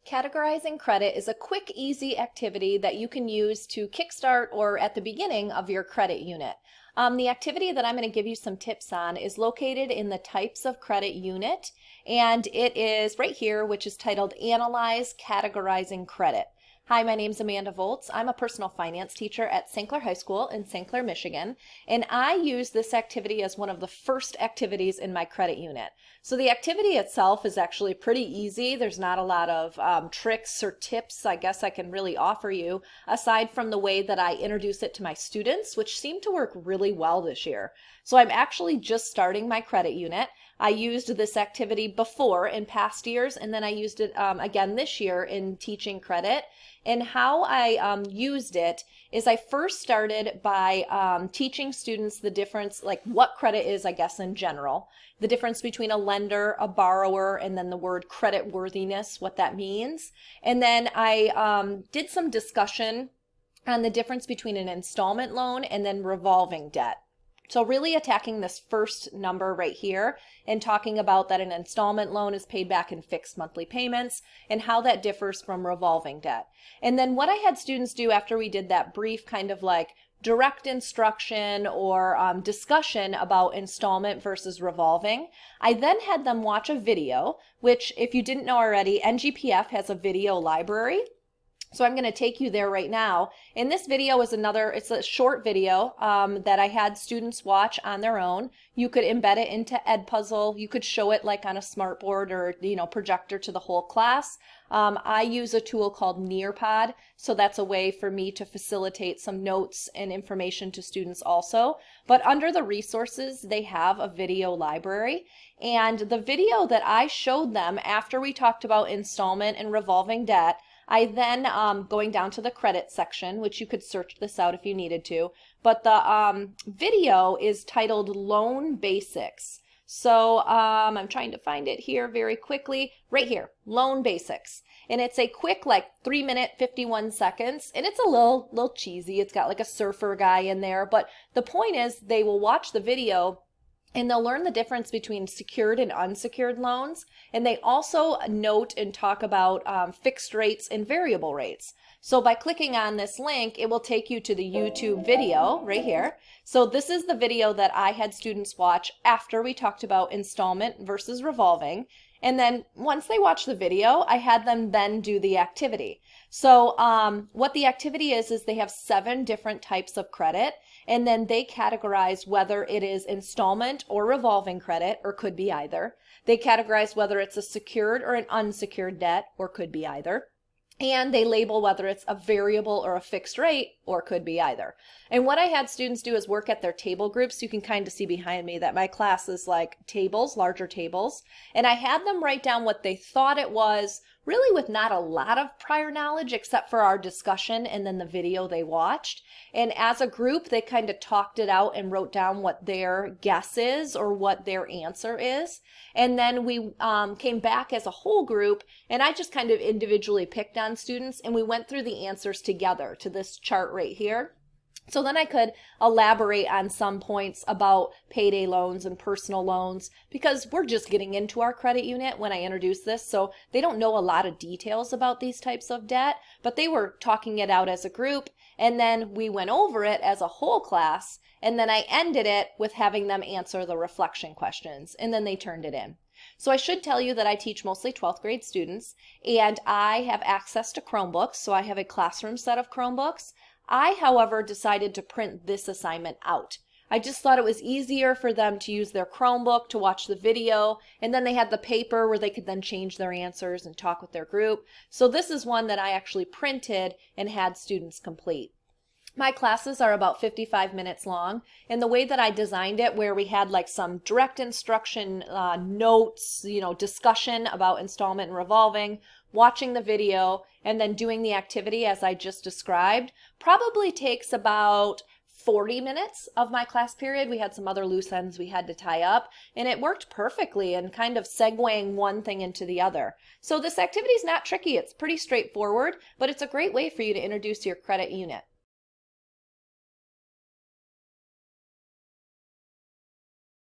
Categorizing credit is a quick, easy activity that you can use to kickstart or at the beginning of your credit unit. The activity that I'm going to give you some tips on is located in the types of credit unit, and it is right here, which is titled Analyze Categorizing Credit. Hi, my name's Amanda Volts. I'm a personal finance teacher at St. Clair High School in St. Clair, Michigan, and I use this activity as one of the first activities in my credit unit. So the activity itself is actually pretty easy. There's not a lot of tricks or tips I guess I can really offer you, aside from the way that I introduce it to my students, which seem to work really well this year. So I'm actually just starting my credit unit. I used this activity before in past years, and then I used it again this year in teaching credit. And how I used it is I first started by teaching students the difference, like what credit is, I guess, in general, the difference between a lender, a borrower, and then the word credit worthiness, what that means. And then I did some discussion on the difference between an installment loan and then revolving debt. So really attacking this first number right here and talking about that an installment loan is paid back in fixed monthly payments and how that differs from revolving debt. And then what I had students do after we did that brief kind of like direct instruction or discussion about installment versus revolving, I then had them watch a video, which if you didn't know already, NGPF has a video library. So I'm going to take you there right now. And this video is it's a short video that I had students watch on their own. You could embed it into Edpuzzle. You could show it like on a smartboard or, projector to the whole class. I use a tool called Nearpod, so that's a way for me to facilitate some notes and information to students also. But under the resources, they have a video library. And the video that I showed them after we talked about installment and revolving debt, I then, going down to the credit section, which you could search this out if you needed to, but the video is titled Loan Basics. So I'm trying to find it here very quickly, right here, Loan Basics. And it's a quick, like 3-minute, 51 seconds, and it's a little cheesy. It's got like a surfer guy in there, but the point is they will watch the video and they'll learn the difference between secured and unsecured loans. And they also note and talk about fixed rates and variable rates. So by clicking on this link, it will take you to the YouTube video right here. So this is the video that I had students watch after we talked about installment versus revolving. And then once they watch the video, I had them then do the activity. So what the activity is they have 7 different types of credit, and then they categorize whether it is installment or revolving credit, or could be either. They categorize whether it's a secured or an unsecured debt, or could be either. And they label whether it's a variable or a fixed rate, or could be either. And what I had students do is work at their table groups. You can kind of see behind me that my class is like tables, larger tables. And I had them write down what they thought it was, really with not a lot of prior knowledge except for our discussion and then the video they watched. And as a group, they kind of talked it out and wrote down what their guess is or what their answer is. And then we came back as a whole group, and I just kind of individually picked on students, and we went through the answers together to this chart right here. So then I could elaborate on some points about payday loans and personal loans, because we're just getting into our credit unit when I introduced this, so they don't know a lot of details about these types of debt, but they were talking it out as a group, and then we went over it as a whole class, and then I ended it with having them answer the reflection questions, and then they turned it in. So I should tell you that I teach mostly 12th grade students, and I have access to Chromebooks, so I have a classroom set of Chromebooks. I, however, decided to print this assignment out. I just thought it was easier for them to use their Chromebook to watch the video, and then they had the paper where they could then change their answers and talk with their group. So this is one that I actually printed and had students complete. My classes are about 55 minutes long, and the way that I designed it, where we had like some direct instruction notes, discussion about installment and revolving, watching the video, and then doing the activity as I just described, probably takes about 40 minutes of my class period. We had some other loose ends we had to tie up, and it worked perfectly and kind of segueing one thing into the other. So this activity is not tricky. It's pretty straightforward, but it's a great way for you to introduce your credit unit.